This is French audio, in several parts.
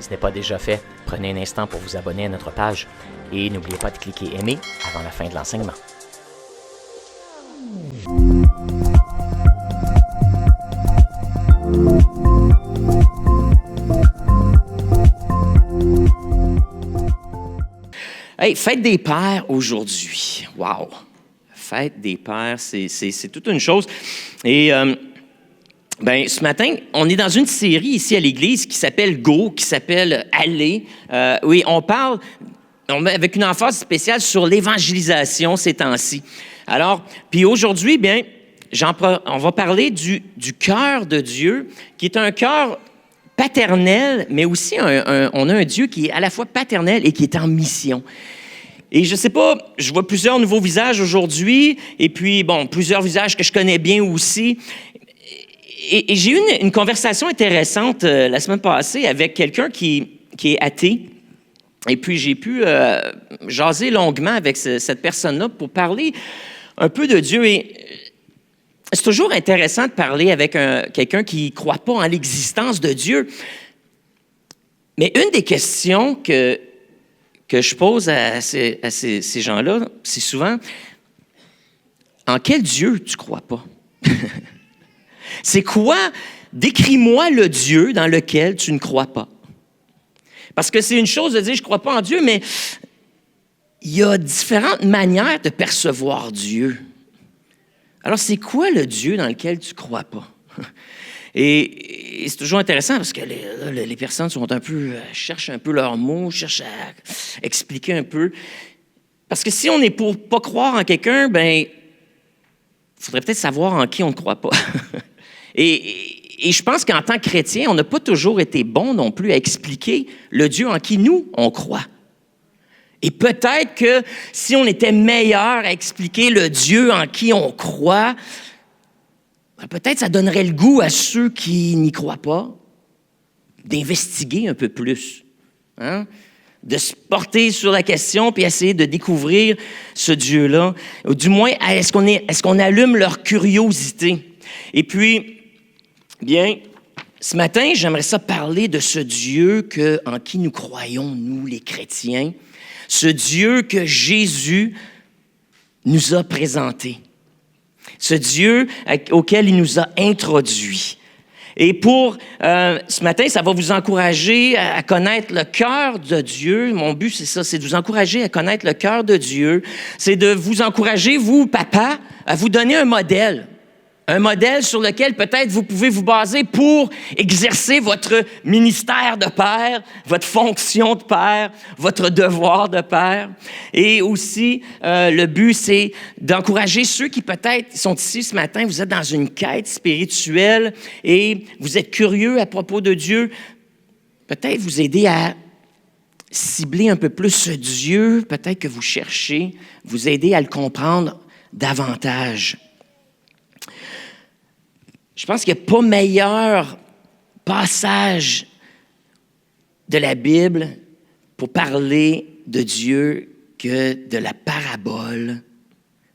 ce n'est pas déjà fait, prenez un instant pour vous abonner à notre page et n'oubliez pas de cliquer aimer avant la fin de l'enseignement. Hey, fête des pères aujourd'hui. Wow! Fête des pères, c'est toute une chose. Et ce matin, on est dans une série ici à l'Église qui s'appelle Go, qui s'appelle Aller. Oui, on parle avec une emphase spéciale sur l'évangélisation ces temps-ci. Alors, puis aujourd'hui, on va parler du cœur de Dieu, qui est un cœur paternel, mais aussi on a un Dieu qui est à la fois paternel et qui est en mission. Et je sais pas, je vois plusieurs nouveaux visages aujourd'hui, et puis, plusieurs visages que je connais bien aussi. Et j'ai eu une conversation intéressante la semaine passée avec quelqu'un qui est athée. Et puis, j'ai pu jaser longuement avec cette personne-là pour parler un peu de Dieu. Et c'est toujours intéressant de parler avec quelqu'un qui ne croit pas en l'existence de Dieu. Mais une des questions que je pose à ces gens-là, c'est souvent, en quel Dieu tu ne crois pas? C'est quoi? Décris-moi le Dieu dans lequel tu ne crois pas. Parce que c'est une chose de dire, je ne crois pas en Dieu, mais il y a différentes manières de percevoir Dieu. Alors, c'est quoi le Dieu dans lequel tu ne crois pas? Et c'est toujours intéressant parce que les personnes sont cherchent un peu leurs mots, cherchent à expliquer un peu. Parce que si on est pour pas croire en quelqu'un, il faudrait peut-être savoir en qui on ne croit pas. Et je pense qu'en tant que chrétien, on n'a pas toujours été bon non plus à expliquer le Dieu en qui nous, on croit. Et peut-être que si on était meilleur à expliquer le Dieu en qui on croit, peut-être ça donnerait le goût à ceux qui n'y croient pas d'investiguer un peu plus, de se porter sur la question puis essayer de découvrir ce Dieu-là. Ou du moins, est-ce qu'on allume leur curiosité? Et puis, ce matin, j'aimerais ça parler de ce Dieu en qui nous croyons, nous les chrétiens, ce Dieu que Jésus nous a présenté. Ce Dieu auquel il nous a introduits. Et pour ce matin, ça va vous encourager à connaître le cœur de Dieu. Mon but, c'est ça, c'est de vous encourager à connaître le cœur de Dieu. C'est de vous encourager, vous, papa, à vous donner un modèle. Un modèle sur lequel peut-être vous pouvez vous baser pour exercer votre ministère de père, votre fonction de père, votre devoir de père. Et aussi, le but, c'est d'encourager ceux qui peut-être sont ici ce matin, vous êtes dans une quête spirituelle et vous êtes curieux à propos de Dieu. Peut-être vous aider à cibler un peu plus ce Dieu, peut-être que vous cherchez, vous aider à le comprendre davantage. Je pense qu'il n'y a pas meilleur passage de la Bible pour parler de Dieu que de la parabole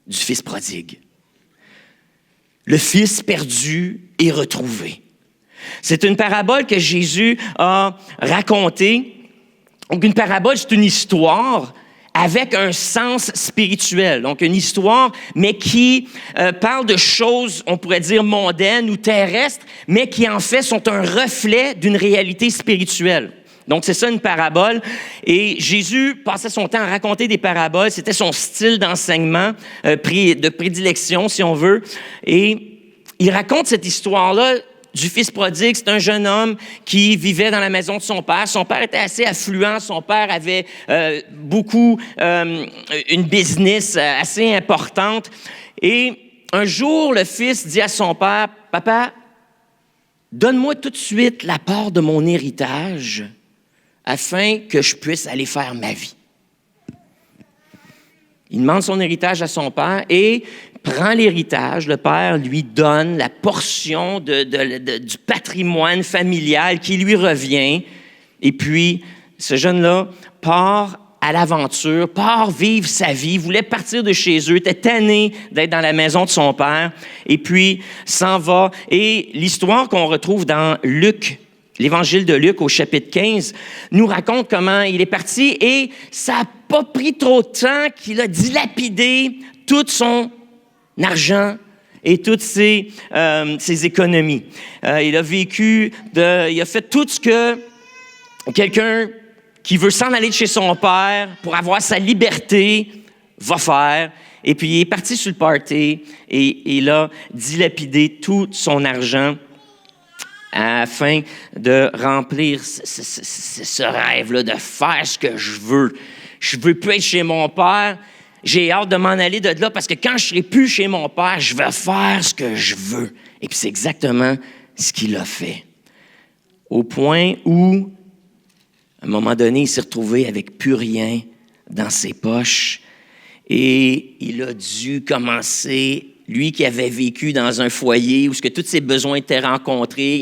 du Fils prodigue. Le Fils perdu et retrouvé. C'est une parabole que Jésus a racontée. Donc, une parabole, c'est une histoire avec un sens spirituel. Donc, une histoire, mais qui parle de choses, on pourrait dire, mondaines ou terrestres, mais qui, en fait, sont un reflet d'une réalité spirituelle. Donc, c'est ça une parabole. Et Jésus passait son temps à raconter des paraboles. C'était son style d'enseignement, de prédilection, si on veut. Et il raconte cette histoire-là du Fils prodigue. C'est un jeune homme qui vivait dans la maison de son père. Son père était assez affluent. Son père avait une business assez importante. Et un jour, le fils dit à son père, « Papa, donne-moi tout de suite la part de mon héritage afin que je puisse aller faire ma vie. » Il demande son héritage à son père et prend l'héritage. Le père lui donne la portion du patrimoine familial qui lui revient. Et puis, ce jeune-là part à l'aventure, part vivre sa vie, voulait partir de chez eux, était tanné d'être dans la maison de son père, et puis s'en va. Et l'histoire qu'on retrouve dans Luc l'Évangile de Luc, au chapitre 15, nous raconte comment il est parti et ça n'a pas pris trop de temps qu'il a dilapidé tout son argent et toutes ses économies. Il a il a fait tout ce que quelqu'un qui veut s'en aller de chez son père pour avoir sa liberté va faire. Et puis, il est parti sur le party et il a dilapidé tout son argent afin de remplir ce rêve-là, de faire ce que je veux. Je veux plus être chez mon père. J'ai hâte de m'en aller de là parce que quand je serai plus chez mon père, je vais faire ce que je veux. Et puis, c'est exactement ce qu'il a fait. Au point où, à un moment donné, il s'est retrouvé avec plus rien dans ses poches. Et il a dû commencer, lui qui avait vécu dans un foyer où ce que tous ses besoins étaient rencontrés, il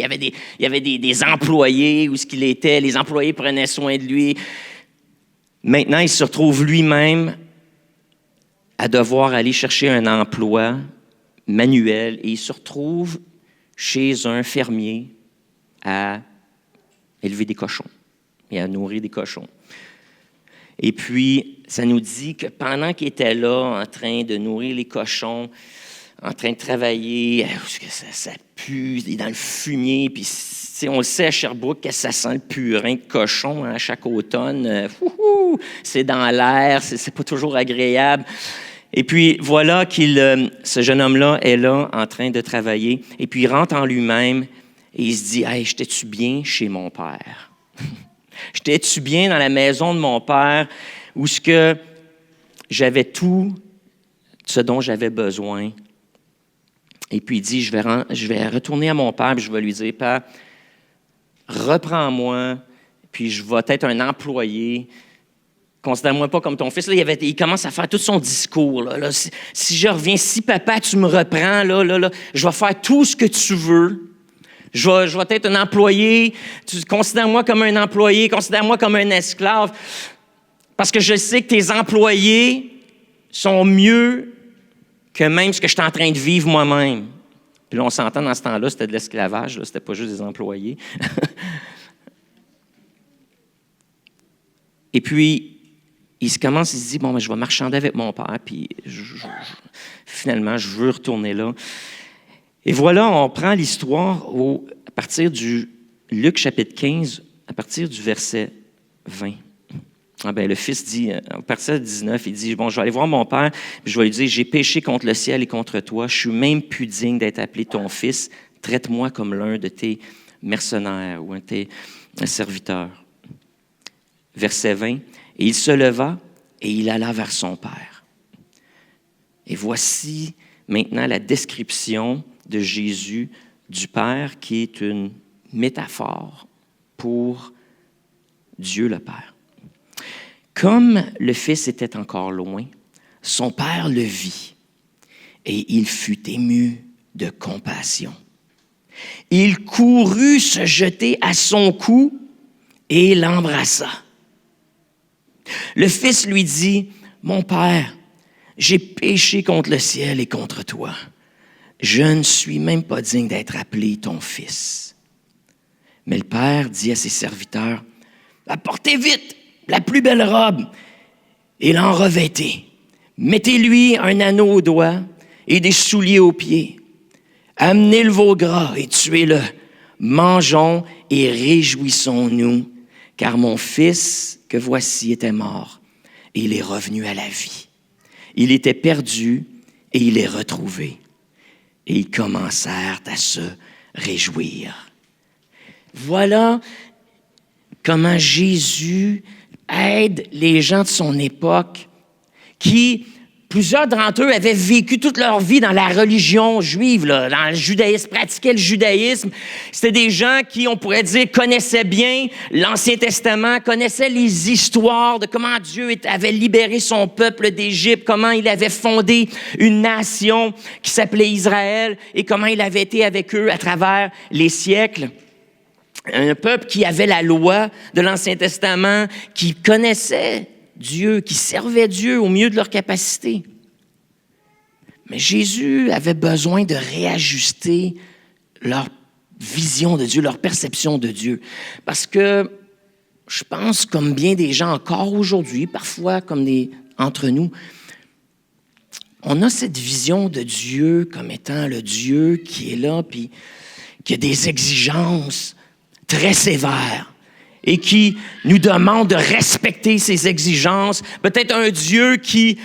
y avait des employés où ce qu'il était, les employés prenaient soin de lui. Maintenant, il se retrouve lui-même à devoir aller chercher un emploi manuel et il se retrouve chez un fermier à élever des cochons et à nourrir des cochons. Et puis, ça nous dit que pendant qu'il était là, en train de nourrir les cochons, en train de travailler, ça pue, il est dans le fumier, puis on le sait à Sherbrooke que ça sent le purin de cochon à chaque automne. C'est dans l'air, c'est pas toujours agréable. Et puis, voilà ce jeune homme-là est là, en train de travailler, et puis il rentre en lui-même, et il se dit « Hey, j'étais-tu bien chez mon père? » J'étais-tu bien dans la maison de mon père où ce que j'avais tout ce dont j'avais besoin? Et puis il dit, je vais retourner à mon père et je vais lui dire, Père, reprends-moi, puis je vais être un employé. Considère-moi pas comme ton fils. Là, il commence à faire tout son discours. Là, si je reviens, si papa, tu me reprends, là, je vais faire tout ce que tu veux. Je vais être un employé. Considère-moi comme un employé. Considère-moi comme un esclave. Parce que je sais que tes employés sont mieux que même ce que je suis en train de vivre moi-même. Puis là, on s'entend dans ce temps-là, c'était de l'esclavage. Là, c'était pas juste des employés. Et puis, il se dit, bon, ben, je vais marchander avec mon père. Puis finalement, je veux retourner là. Et voilà, on prend l'histoire à partir du Luc chapitre 15, à partir du verset 20. Le fils dit, à partir du 19, il dit, bon, je vais aller voir mon père, puis je vais lui dire, j'ai péché contre le ciel et contre toi, je suis même plus digne d'être appelé ton fils, traite-moi comme l'un de tes mercenaires ou un de tes serviteurs. Verset 20, et il se leva et il alla vers son père. Et voici maintenant la description de Jésus du Père, qui est une métaphore pour Dieu le Père. Comme le Fils était encore loin, son Père le vit et il fut ému de compassion. Il courut se jeter à son cou et l'embrassa. Le Fils lui dit, « Mon Père, j'ai péché contre le ciel et contre toi. Je ne suis même pas digne d'être appelé ton fils. » Mais le Père dit à ses serviteurs, « Apportez vite la plus belle robe et l'en revêtez. Mettez-lui un anneau au doigt et des souliers aux pieds. Amenez le veau gras et tuez-le. Mangeons et réjouissons-nous, car mon fils que voici était mort et il est revenu à la vie. Il était perdu et il est retrouvé. » Et ils commencèrent à se réjouir. Voilà comment Jésus aide les gens de son époque qui, plusieurs d'entre eux avaient vécu toute leur vie dans la religion juive, là, dans le judaïsme, pratiquaient le judaïsme. C'était des gens qui, on pourrait dire, connaissaient bien l'Ancien Testament, connaissaient les histoires de comment Dieu avait libéré son peuple d'Égypte, comment il avait fondé une nation qui s'appelait Israël et comment il avait été avec eux à travers les siècles. Un peuple qui avait la loi de l'Ancien Testament, qui connaissait Dieu, qui servait Dieu au mieux de leur capacité. Mais Jésus avait besoin de réajuster leur vision de Dieu, leur perception de Dieu. Parce que je pense, comme bien des gens encore aujourd'hui, parfois comme entre nous, on a cette vision de Dieu comme étant le Dieu qui est là, puis qui a des exigences très sévères et qui nous demande de respecter ces exigences. Peut-être un Dieu qui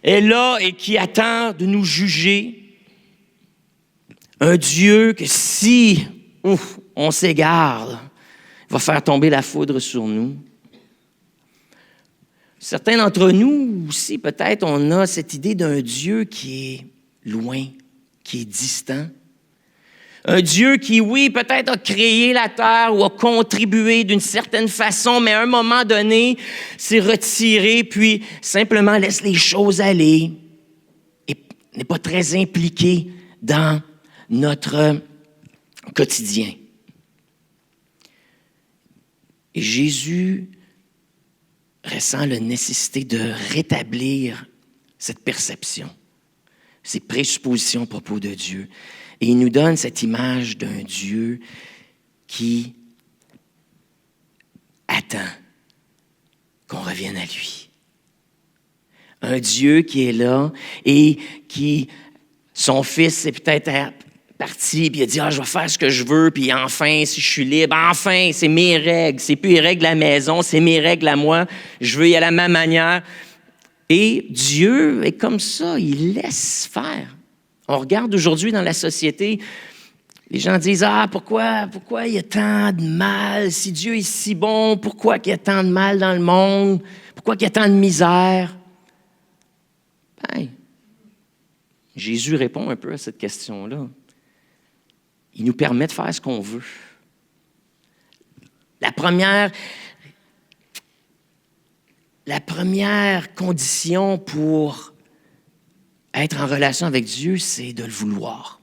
est là et qui attend de nous juger. Un Dieu que si on s'égare, il va faire tomber la foudre sur nous. Certains d'entre nous aussi, peut-être, on a cette idée d'un Dieu qui est loin, qui est distant. Un Dieu qui, oui, peut-être a créé la terre ou a contribué d'une certaine façon, mais à un moment donné, s'est retiré, puis simplement laisse les choses aller et n'est pas très impliqué dans notre quotidien. Et Jésus ressent la nécessité de rétablir cette perception, ces présuppositions à propos de Dieu. Et il nous donne cette image d'un Dieu qui attend qu'on revienne à lui. Un Dieu qui est là et qui, son fils est peut-être parti, puis il a dit « Ah, je vais faire ce que je veux, puis enfin, si je suis libre, enfin, c'est mes règles, c'est plus les règles de la maison, c'est mes règles à moi, je veux y aller à ma manière. » Et Dieu est comme ça, il laisse faire. On regarde aujourd'hui dans la société, les gens disent « Ah, pourquoi il y a tant de mal? Si Dieu est si bon, pourquoi il y a tant de mal dans le monde? Pourquoi il y a tant de misère? » Ben, Jésus répond un peu à cette question-là. Il nous permet de faire ce qu'on veut. La première condition pour être en relation avec Dieu, c'est de le vouloir.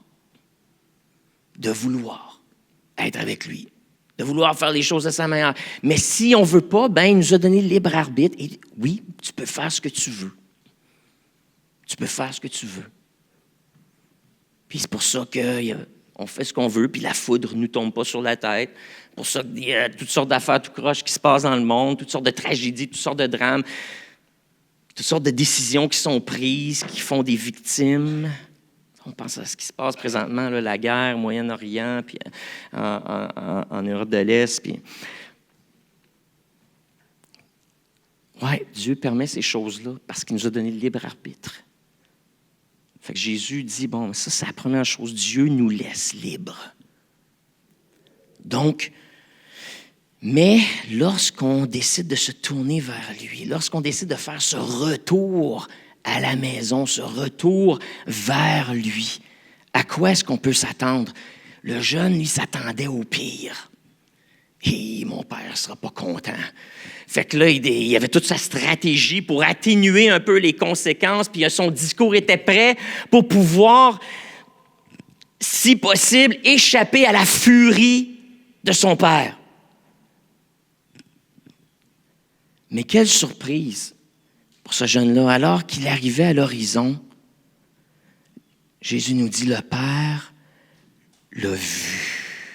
De vouloir être avec lui. De vouloir faire les choses de sa manière. Mais si on ne veut pas, ben, il nous a donné le libre arbitre. Et oui, tu peux faire ce que tu veux. Tu peux faire ce que tu veux. Puis c'est pour ça qu'on fait ce qu'on veut, puis la foudre ne nous tombe pas sur la tête. C'est pour ça qu'il y a toutes sortes d'affaires tout croches qui se passent dans le monde, toutes sortes de tragédies, toutes sortes de drames, toutes sortes de décisions qui sont prises, qui font des victimes. On pense à ce qui se passe présentement, là, la guerre au Moyen-Orient, puis en Europe de l'Est. Puis... Oui, Dieu permet ces choses-là parce qu'il nous a donné le libre arbitre. Fait que Jésus dit, bon, ça, c'est la première chose. Dieu nous laisse libres. Donc, mais lorsqu'on décide de se tourner vers lui, lorsqu'on décide de faire ce retour à la maison, ce retour vers lui, à quoi est-ce qu'on peut s'attendre? Le jeune, lui, s'attendait au pire. Et mon père ne sera pas content. Fait que là, il avait toute sa stratégie pour atténuer un peu les conséquences, puis son discours était prêt pour pouvoir, si possible, échapper à la furie de son père. Mais quelle surprise pour ce jeune-là. Alors qu'il arrivait à l'horizon, Jésus nous dit, le Père l'a vu.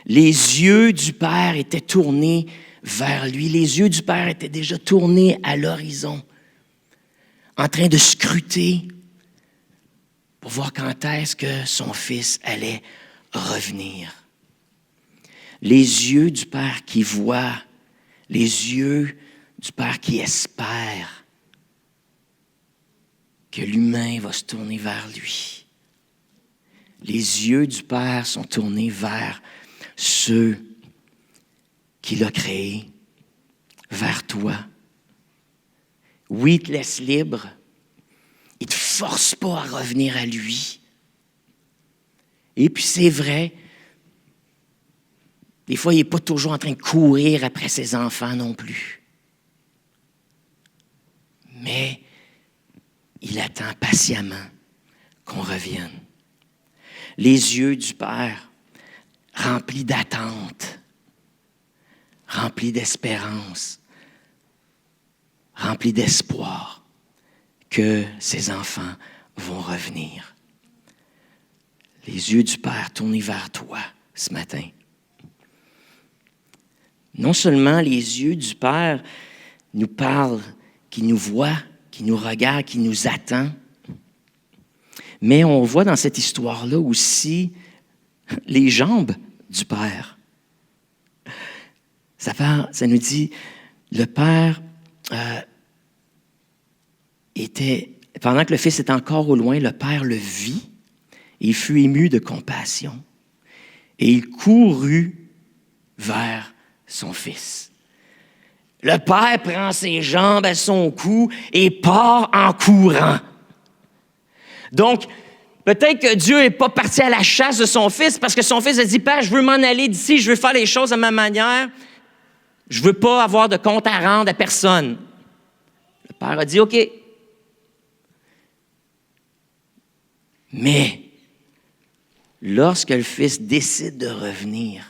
Les yeux du Père étaient tournés vers lui. Les yeux du Père étaient déjà tournés à l'horizon, en train de scruter pour voir quand est-ce que son fils allait revenir. Les yeux du Père qui voit, les yeux du Père qui espère que l'humain va se tourner vers lui. Les yeux du Père sont tournés vers ceux qu'il a créés, vers toi. Oui, il te laisse libre. Il ne te force pas à revenir à lui. Et puis c'est vrai, des fois, il n'est pas toujours en train de courir après ses enfants non plus. Mais il attend patiemment qu'on revienne. Les yeux du Père remplis d'attente, remplis d'espérance, remplis d'espoir que ses enfants vont revenir. Les yeux du Père tournés vers toi ce matin. Non seulement les yeux du Père nous parlent, qui nous voit, qui nous regarde, qui nous attend, mais on voit dans cette histoire-là aussi les jambes du Père. Ça nous dit, le Père pendant que le Fils était encore au loin, le Père le vit et il fut ému de compassion. Et il courut vers son Fils. Le Père prend ses jambes à son cou et part en courant. Donc, peut-être que Dieu n'est pas parti à la chasse de son Fils parce que son Fils a dit, « Père, je veux m'en aller d'ici, je veux faire les choses à ma manière. Je ne veux pas avoir de compte à rendre à personne. » Le Père a dit, « OK. » Mais, lorsque le Fils décide de revenir,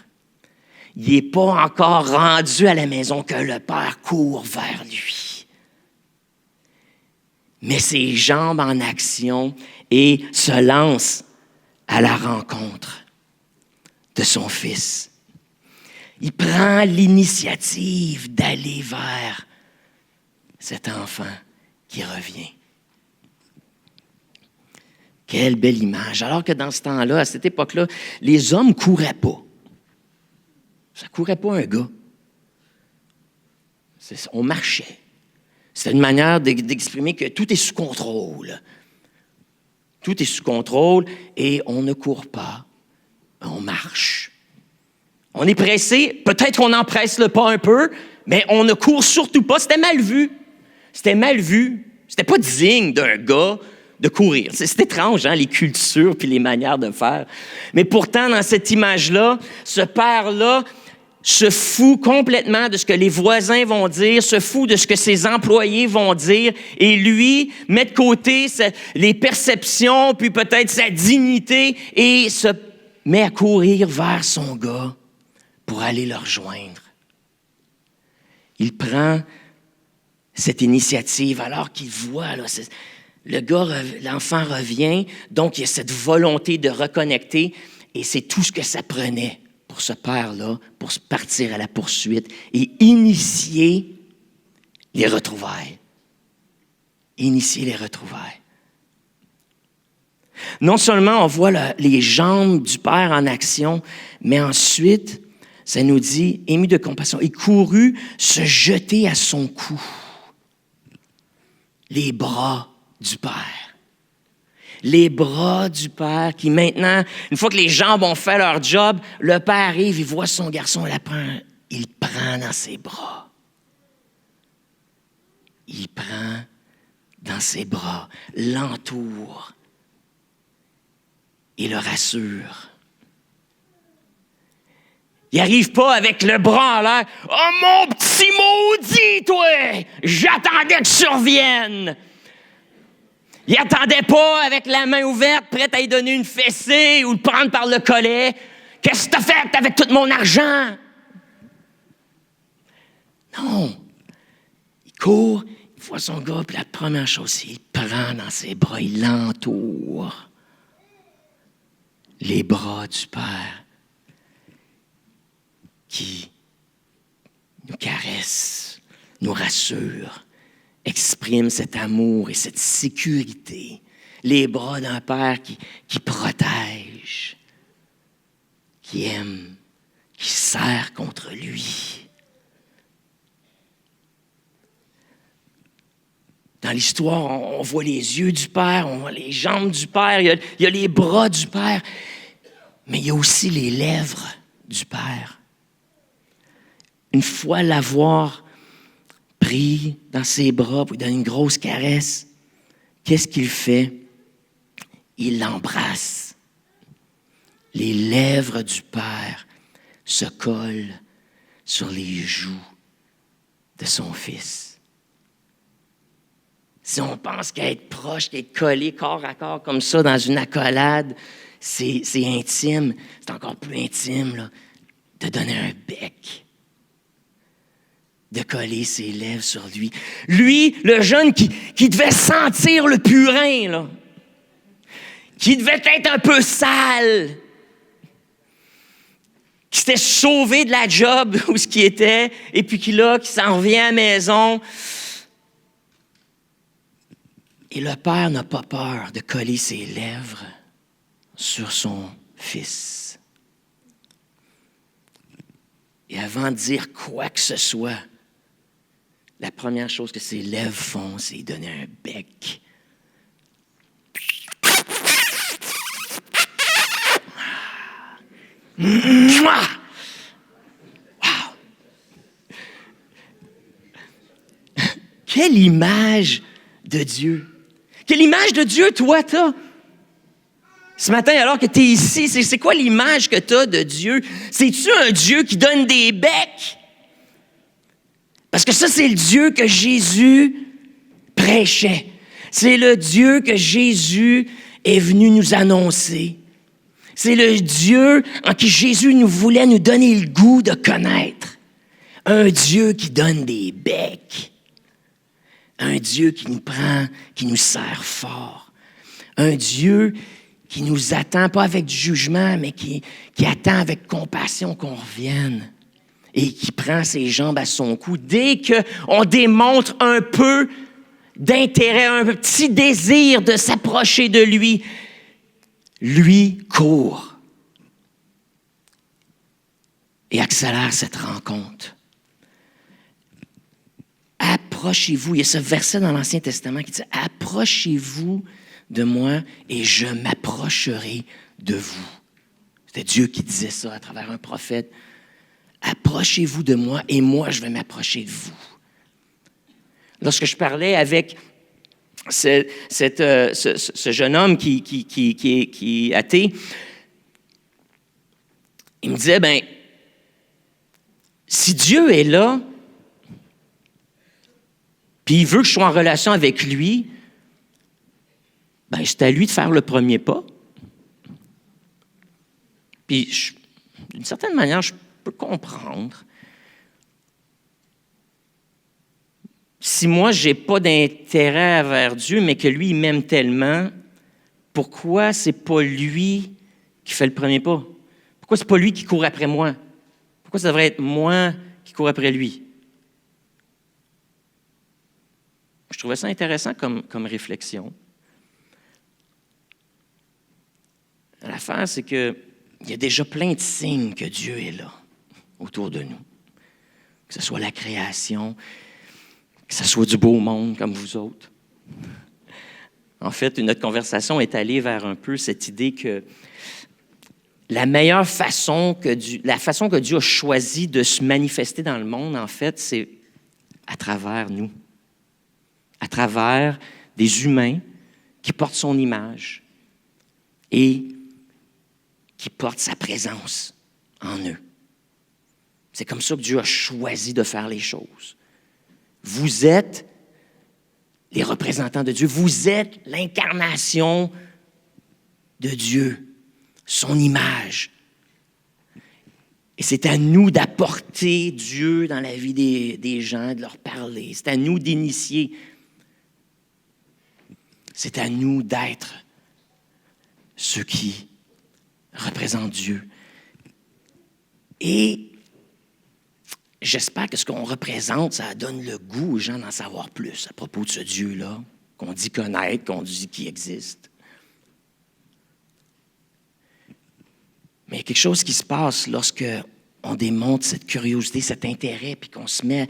il n'est pas encore rendu à la maison que le Père court vers lui. Met ses jambes en action et se lance à la rencontre de son Fils. Il prend l'initiative d'aller vers cet enfant qui revient. Quelle belle image. Alors que dans ce temps-là, à cette époque-là, les hommes ne couraient pas. Ça ne courait pas un gars. On marchait. C'était une manière d'exprimer que tout est sous contrôle. Tout est sous contrôle et on ne court pas, on marche. On est pressé, peut-être qu'on en presse le pas un peu, mais on ne court surtout pas. C'était mal vu. C'était mal vu. C'était pas digne d'un gars de courir. C'est étrange, hein, les cultures puis les manières de faire. Mais pourtant, dans cette image-là, ce père-là se fout complètement de ce que les voisins vont dire, se fout de ce que ses employés vont dire, et lui met de côté les perceptions, puis peut-être sa dignité, et se met à courir vers son gars pour aller le rejoindre. Il prend cette initiative alors qu'il voit, là, l'enfant revient, donc il y a cette volonté de reconnecter, et c'est tout ce que ça prenait pour ce père-là, pour partir à la poursuite et initier les retrouvailles. Initier les retrouvailles. Non seulement on voit les jambes du Père en action, mais ensuite, ça nous dit, ému de compassion, il courut se jeter à son cou. Les bras du Père. Les bras du Père qui maintenant, une fois que les jambes ont fait leur job, le Père arrive, il voit son garçon, il prend dans ses bras. Il prend dans ses bras, l'entoure et le rassure. Il n'arrive pas avec le bras en l'air. « Oh mon petit maudit, toi! J'attendais que tu reviennes! » Il n'attendait pas avec la main ouverte, prête à lui donner une fessée ou le prendre par le collet. « Qu'est-ce que tu as fait avec tout mon argent? » Non. Il court, il voit son gars, puis la première chose, il prend dans ses bras, il l'entoure. Les bras du Père qui nous caresse, nous rassure, exprime cet amour et cette sécurité. Les bras d'un Père qui protège, qui aime, qui serre contre lui. Dans l'histoire, on voit les yeux du Père, on voit les jambes du Père, il y a les bras du Père, mais il y a aussi les lèvres du Père. Une fois l'avoir pris dans ses bras pour lui donner une grosse caresse, qu'est-ce qu'il fait? Il l'embrasse. Les lèvres du Père se collent sur les joues de son Fils. Si on pense qu'être proche, qu'être collé corps à corps comme ça dans une accolade, c'est intime, c'est encore plus intime là, de donner un bec, de coller ses lèvres sur lui. Lui, le jeune qui devait sentir le purin, là, qui devait être un peu sale, qui s'était sauvé de la job où ce qui était, et puis qui s'en revient à la maison. Et le père n'a pas peur de coller ses lèvres sur son fils. Et avant de dire quoi que ce soit, la première chose que ses lèvres font, c'est lui donner un bec. Wow! Quelle image de Dieu! Quelle image de Dieu, toi, t'as? Ce matin, alors que tu es ici, c'est quoi l'image que tu as de Dieu? C'est-tu un Dieu qui donne des becs? Parce que ça, c'est le Dieu que Jésus prêchait. C'est le Dieu que Jésus est venu nous annoncer. C'est le Dieu en qui Jésus voulait nous donner le goût de connaître. Un Dieu qui donne des becs. Un Dieu qui nous prend, qui nous serre fort. Un Dieu qui nous attend, pas avec du jugement, mais qui attend avec compassion qu'on revienne. Et qui prend ses jambes à son cou. Dès qu'on démontre un peu d'intérêt, un petit désir de s'approcher de lui, lui court et accélère cette rencontre. Approchez-vous. Il y a ce verset dans l'Ancien Testament qui dit « Approchez-vous de moi et je m'approcherai de vous. » C'était Dieu qui disait ça à travers un prophète. Approchez-vous de moi et moi, je vais m'approcher de vous. Lorsque je parlais avec ce jeune homme qui est athée, il me disait, si Dieu est là, puis il veut que je sois en relation avec lui, c'est à lui de faire le premier pas. Puis, d'une certaine manière, je peux comprendre. Si moi, je n'ai pas d'intérêt vers Dieu, mais que lui, il m'aime tellement, pourquoi c'est pas lui qui fait le premier pas? Pourquoi c'est pas lui qui court après moi? Pourquoi ça devrait être moi qui cours après lui? Je trouvais ça intéressant comme réflexion. L'affaire, c'est qu'il y a déjà plein de signes que Dieu est là, autour de nous. Que ce soit la création, que ce soit du beau monde comme vous autres. En fait, notre conversation est allée vers un peu cette idée que la meilleure façon la façon que Dieu a choisi de se manifester dans le monde, en fait, c'est à travers nous. À travers des humains qui portent son image et qui portent sa présence en eux. C'est comme ça que Dieu a choisi de faire les choses. Vous êtes les représentants de Dieu. Vous êtes l'incarnation de Dieu, son image. Et c'est à nous d'apporter Dieu dans la vie des gens, de leur parler. C'est à nous d'initier. C'est à nous d'être ceux qui représentent Dieu. Et j'espère que ce qu'on représente, ça donne le goût aux gens d'en savoir plus à propos de ce Dieu-là, qu'on dit connaître, qu'on dit qu'il existe. Mais il y a quelque chose qui se passe lorsque on démontre cette curiosité, cet intérêt, puis qu'on se met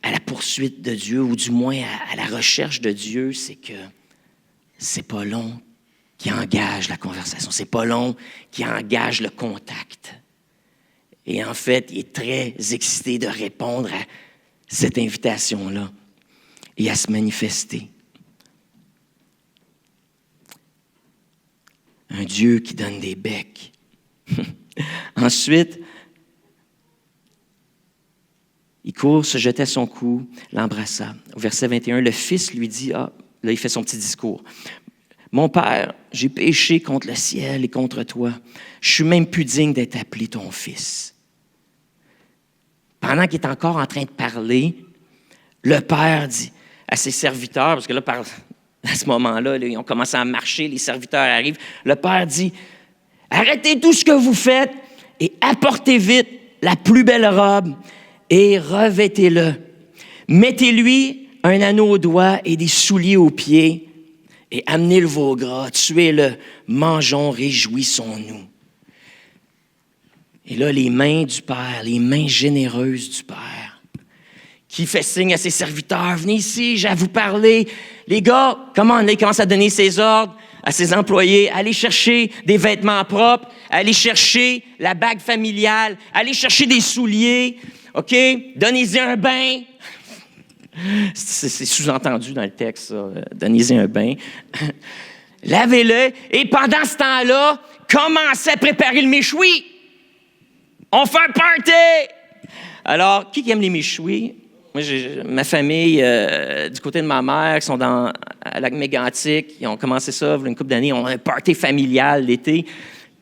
à la poursuite de Dieu, ou du moins à la recherche de Dieu, c'est que c'est pas long qui engage la conversation. C'est pas long qui engage le contact. Et en fait, il est très excité de répondre à cette invitation-là et à se manifester. Un Dieu qui donne des becs. Ensuite, il court, se jetait à son cou, l'embrassa. Au verset 21, le fils lui dit, là, il fait son petit discours. « Mon père, j'ai péché contre le ciel et contre toi. Je suis même plus digne d'être appelé ton fils. » Pendant qu'il est encore en train de parler, le père dit à ses serviteurs, parce que là, à ce moment-là, ils ont commencé à marcher, les serviteurs arrivent. Le père dit, « Arrêtez tout ce que vous faites et apportez vite la plus belle robe et revêtez-le. Mettez-lui un anneau au doigt et des souliers aux pieds et amenez le veau gras, tuez-le, mangeons, réjouissons-nous. Et là, les mains du Père, les mains généreuses du Père, qui fait signe à ses serviteurs, venez ici, j'ai à vous parler. Les gars, il commence à donner ses ordres à ses employés, allez chercher des vêtements propres, allez chercher la bague familiale, allez chercher des souliers, OK? Donnez-y un bain. C'est sous-entendu dans le texte, ça. Donnez-y un bain. Lavez-le. Et pendant ce temps-là, commencez à préparer le méchoui. On fait un party! Alors, qui aime les méchouis? Moi, ma famille, du côté de ma mère, qui sont à Lac-Mégantic, ils ont commencé ça il y a une couple d'années. On a un party familial l'été,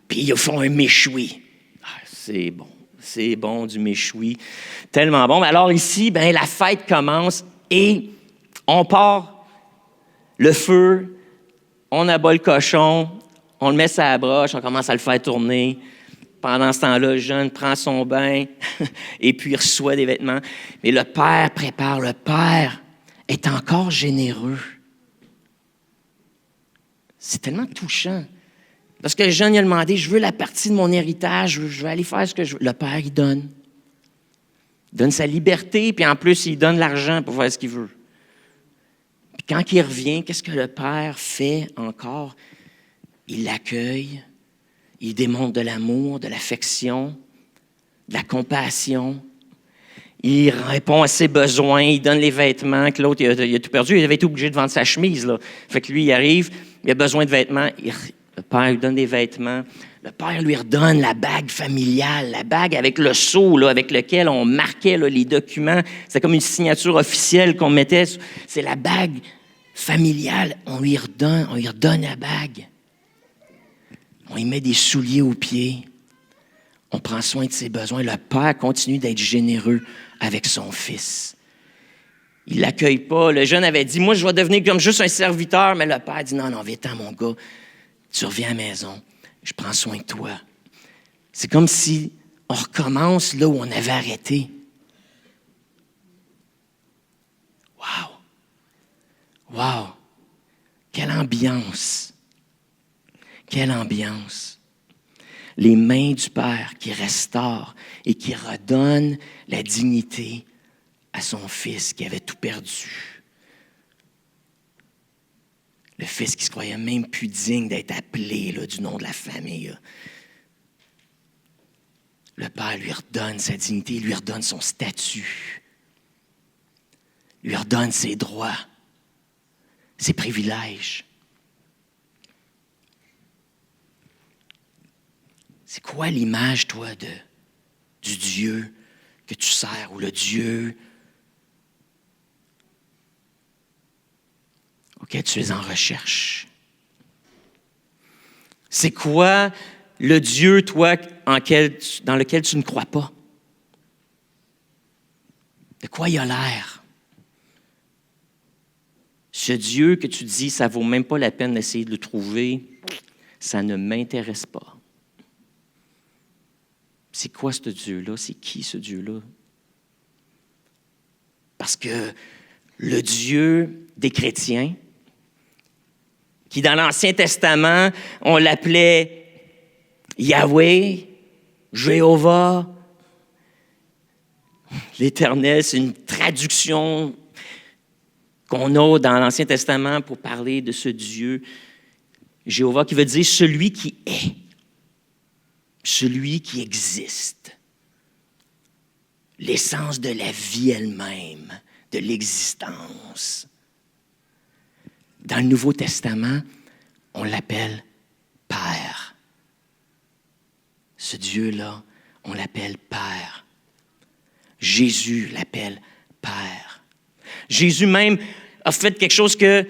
puis ils font un méchoui. C'est bon du méchoui. Tellement bon. Alors ici, la fête commence et on part le feu, on abat le cochon, on le met sur la broche, on commence à le faire tourner. Pendant ce temps-là, le jeune prend son bain et puis il reçoit des vêtements. Mais le Père prépare. Le Père est encore généreux. C'est tellement touchant. Parce que le jeune, il a demandé, je veux la partie de mon héritage, je veux aller faire ce que je veux. Le Père, il donne. Il donne sa liberté, puis en plus, il donne l'argent pour faire ce qu'il veut. Puis quand il revient, qu'est-ce que le Père fait encore? Il l'accueille. Il démontre de l'amour, de l'affection, de la compassion. Il répond à ses besoins, il donne les vêtements, que l'autre, il a tout perdu. Il avait été obligé de vendre sa chemise, là. Fait que lui, il arrive, il a besoin de vêtements. Le Père lui donne des vêtements. Le Père lui redonne la bague familiale, la bague avec le sceau, là, avec lequel on marquait là, les documents. C'est comme une signature officielle qu'on mettait. C'est la bague familiale. On lui redonne la bague. On y met des souliers aux pieds. On prend soin de ses besoins. Le Père continue d'être généreux avec son Fils. Il ne l'accueille pas. Le jeune avait dit, moi, je vais devenir comme juste un serviteur. Mais le Père dit, non, viens-t'en, mon gars. Tu reviens à la maison. Je prends soin de toi. C'est comme si on recommence là où on avait arrêté. Wow! Quelle ambiance! Quelle ambiance! Les mains du Père qui restaurent et qui redonnent la dignité à son Fils qui avait tout perdu. Le Fils qui se croyait même plus digne d'être appelé là, du nom de la famille. Là. Le Père lui redonne sa dignité, lui redonne son statut, lui redonne ses droits, ses privilèges. C'est quoi l'image, toi, du Dieu que tu sers ou le Dieu auquel tu es en recherche? C'est quoi le Dieu, toi, dans lequel tu ne crois pas? De quoi il a l'air? Ce Dieu que tu dis, ça ne vaut même pas la peine d'essayer de le trouver, ça ne m'intéresse pas. C'est quoi ce Dieu-là? C'est qui ce Dieu-là? Parce que le Dieu des chrétiens, qui dans l'Ancien Testament, on l'appelait Yahweh, Jéhovah, l'Éternel, c'est une traduction qu'on a dans l'Ancien Testament pour parler de ce Dieu, Jéhovah, qui veut dire celui qui est. Celui qui existe, l'essence de la vie elle-même, de l'existence. Dans le Nouveau Testament, on l'appelle Père. Ce Dieu-là, on l'appelle Père. Jésus l'appelle Père. Jésus même a fait quelque chose que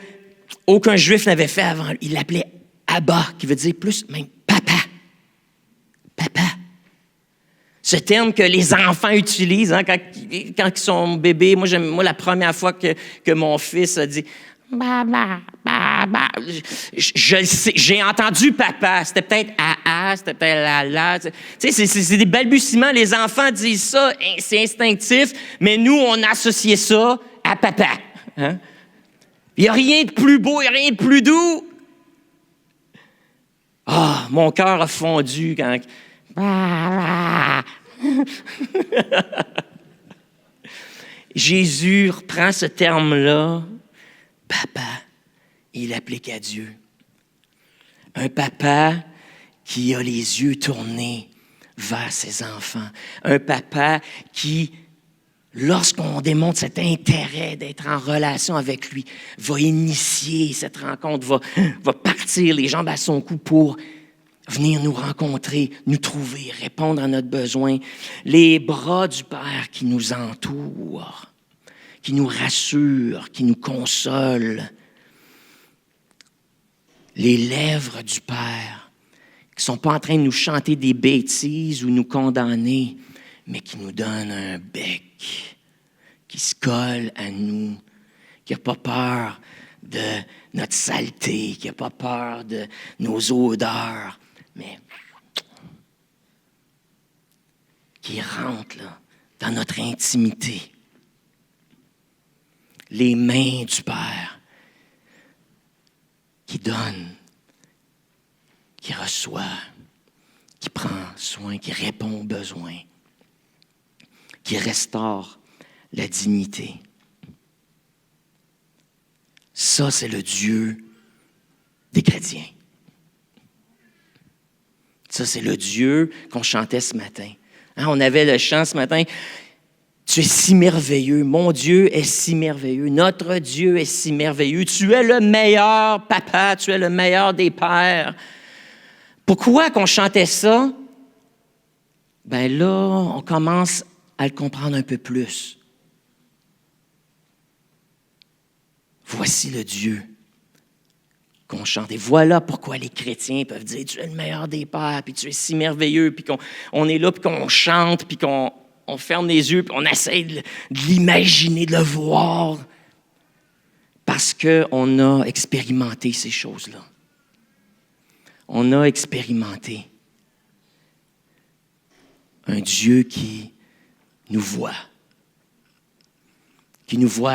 aucun Juif n'avait fait avant. Il l'appelait Abba, qui veut dire plus même Papa. Papa. Ce terme que les enfants utilisent quand ils sont bébés. Moi, la première fois que mon fils a dit « Papa, bah, bah. Je le sais, j'ai entendu papa. C'était peut-être ah, c'était peut-être la. Tu sais, c'est des balbutiements. Les enfants disent ça, c'est instinctif, mais nous, on associait ça à papa. Hein? Il n'y a rien de plus beau, il n'y a rien de plus doux. Ah, mon cœur a fondu quand. Jésus reprend ce terme-là, papa, il l'applique à Dieu. Un papa qui a les yeux tournés vers ses enfants. Un papa qui, lorsqu'on démontre cet intérêt d'être en relation avec lui, va initier cette rencontre, va partir les jambes à son cou pour venir nous rencontrer, nous trouver, répondre à notre besoin. Les bras du Père qui nous entourent, qui nous rassurent, qui nous consolent. Les lèvres du Père qui ne sont pas en train de nous chanter des bêtises ou nous condamner, mais qui nous donnent un bec, qui se colle à nous, qui n'a pas peur de notre saleté, qui n'a pas peur de nos odeurs, mais qui rentre là, dans notre intimité. Les mains du Père qui donne, qui reçoit, qui prend soin, qui répond aux besoins, qui restaure la dignité. Ça, c'est le Dieu des chrétiens. Ça, c'est le Dieu qu'on chantait ce matin. Hein, on avait le chant ce matin. Tu es si merveilleux. Mon Dieu est si merveilleux. Notre Dieu est si merveilleux. Tu es le meilleur papa. Tu es le meilleur des pères. Pourquoi qu'on chantait ça? Ben là, on commence à le comprendre un peu plus. Voici le Dieu qu'on chante. Et voilà pourquoi les chrétiens peuvent dire « Tu es le meilleur des pères, puis tu es si merveilleux, puis qu'on est là, puis qu'on chante, puis qu'on ferme les yeux, puis on essaie de l'imaginer, de le voir, parce qu'on a expérimenté ces choses-là. On a expérimenté un Dieu qui nous voit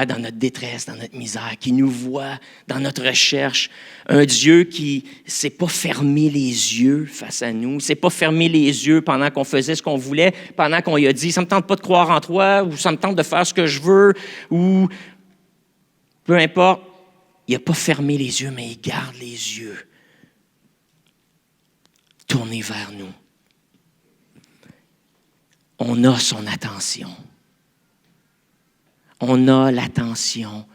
dans notre détresse, dans notre misère, qui nous voit dans notre recherche. Un Dieu qui ne s'est pas fermé les yeux face à nous, ne s'est pas fermé les yeux pendant qu'on faisait ce qu'on voulait, pendant qu'on lui a dit « ça ne me tente pas de croire en toi » ou « ça me tente de faire ce que je veux » ou peu importe. Il n'a pas fermé les yeux, mais il garde les yeux tournés vers nous. On a son attention. On a l'attention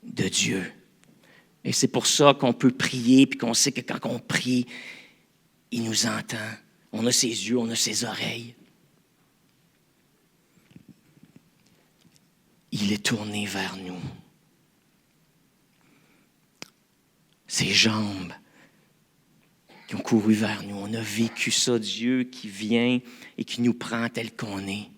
de Dieu. Et c'est pour ça qu'on peut prier, puis qu'on sait que quand on prie, il nous entend. On a ses yeux, on a ses oreilles. Il est tourné vers nous. Ses jambes qui ont couru vers nous. On a vécu ça, Dieu qui vient et qui nous prend tel qu'on est.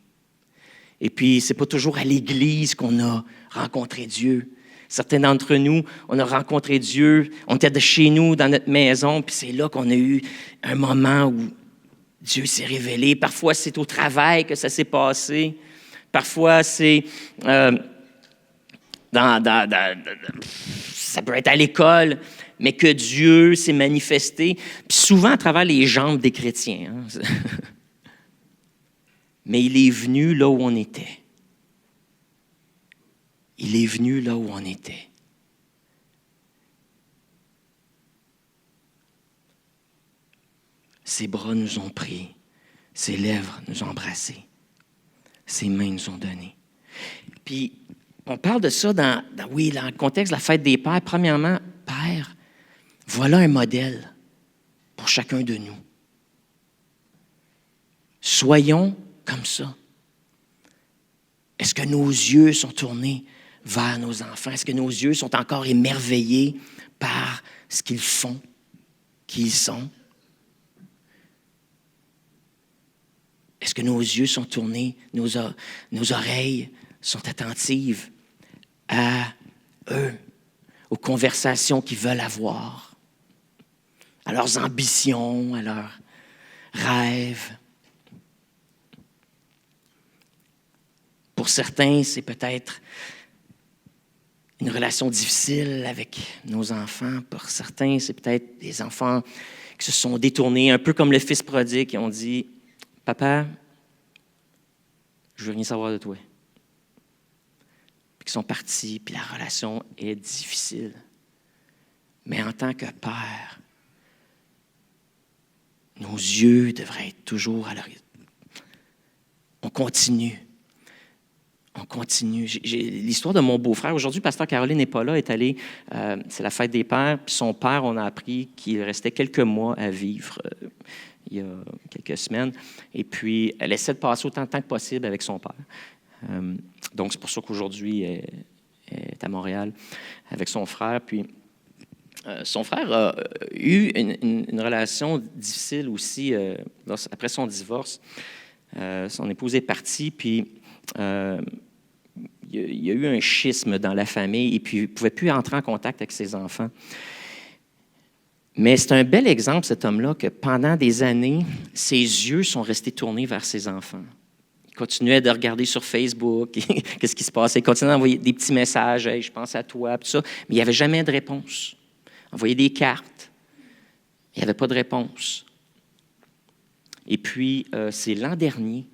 Et puis, c'est pas toujours à l'Église qu'on a rencontré Dieu. Certains d'entre nous, on a rencontré Dieu, on était de chez nous, dans notre maison, puis c'est là qu'on a eu un moment où Dieu s'est révélé. Parfois, c'est au travail que ça s'est passé. Parfois, c'est ça peut être à l'école, mais que Dieu s'est manifesté. Puis souvent à travers les jambes des chrétiens. Hein. Mais il est venu là où on était. Il est venu là où on était. Ses bras nous ont pris, ses lèvres nous ont embrassés, ses mains nous ont donné. Puis, on parle de ça dans le contexte de la fête des pères. Premièrement, Père, voilà un modèle pour chacun de nous. Soyons comme ça. Est-ce que nos yeux sont tournés vers nos enfants? Est-ce que nos yeux sont encore émerveillés par ce qu'ils font, qui ils sont? Est-ce que nos yeux sont tournés, nos oreilles sont attentives à eux? aux conversations qu'ils veulent avoir, à leurs ambitions, à leurs rêves. Pour certains, c'est peut-être une relation difficile avec nos enfants. Pour certains, c'est peut-être des enfants qui se sont détournés, un peu comme le fils prodigue, qui ont dit « Papa, je veux rien savoir de toi. » Puis qui sont partis, puis la relation est difficile. Mais en tant que père, nos yeux devraient être toujours à l'horizon. On continue. On continue. J'ai l'histoire de mon beau-frère. Aujourd'hui, pasteur Caroline n'est pas là, est allée, c'est la fête des pères. Puis son père, on a appris qu'il restait quelques mois à vivre, il y a quelques semaines. Et puis, elle essaie de passer autant de temps que possible avec son père. Donc, c'est pour ça qu'aujourd'hui, elle est à Montréal avec son frère. Puis, son frère a eu une relation difficile aussi après son divorce. Son épouse est partie, puis il y a eu un schisme dans la famille et puis il ne pouvait plus entrer en contact avec ses enfants. Mais c'est un bel exemple, cet homme-là, que pendant des années, ses yeux sont restés tournés vers ses enfants. Il continuait de regarder sur Facebook, qu'est-ce qui se passait. Il continuait d'envoyer des petits messages, hey, je pense à toi, tout ça, mais il n'y avait jamais de réponse. Il envoyait des cartes, il n'y avait pas de réponse. Et puis, c'est l'an dernier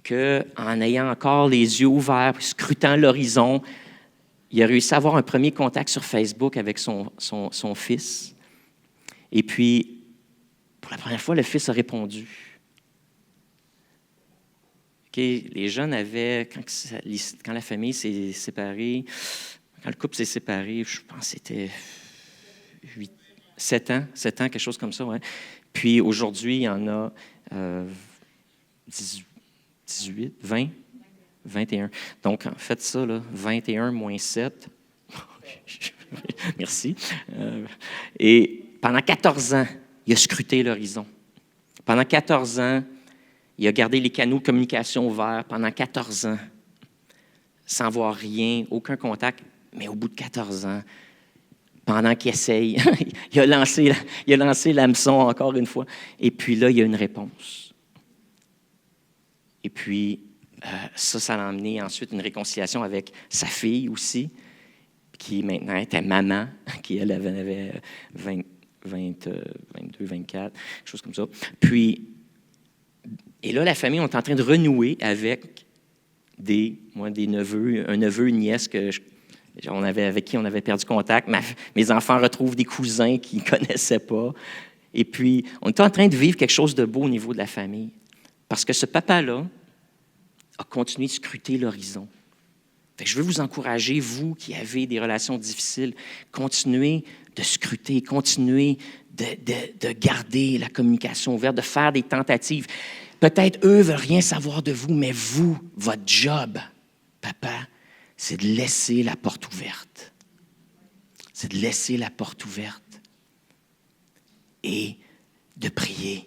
qu'en ayant encore les yeux ouverts, scrutant l'horizon, il a réussi à avoir un premier contact sur Facebook avec son fils. Et puis, pour la première fois, le fils a répondu. Les jeunes avaient, quand la famille s'est séparée, quand le couple s'est séparé, je pense que c'était 7 ans, quelque chose comme ça. Ouais. Puis aujourd'hui, il y en a 18, 20, 21. Donc, faites ça, là, 21 moins 7. Merci. Et pendant 14 ans, il a scruté l'horizon. Pendant 14 ans, il a gardé les canaux de communication ouverts. Pendant 14 ans, sans voir rien, aucun contact. Mais au bout de 14 ans, pendant qu'il essaye, il a lancé l'hameçon encore une fois. Et puis là, il y a une réponse. Et puis, ça l'a amené ensuite une réconciliation avec sa fille aussi, qui maintenant était maman, qui elle avait 22, 24, quelque chose comme ça. Puis, et là, la famille, on est en train de renouer avec des neveux, un neveu, une nièce avec qui on avait perdu contact. Mes enfants retrouvent des cousins qu'ils ne connaissaient pas. Et puis, on est en train de vivre quelque chose de beau au niveau de la famille. Parce que ce papa-là a continué de scruter l'horizon. Fait que je veux vous encourager, vous qui avez des relations difficiles, continuez de scruter, continuez de garder la communication ouverte, de faire des tentatives. Peut-être eux ne veulent rien savoir de vous, mais vous, votre job, papa, c'est de laisser la porte ouverte. C'est de laisser la porte ouverte et de prier.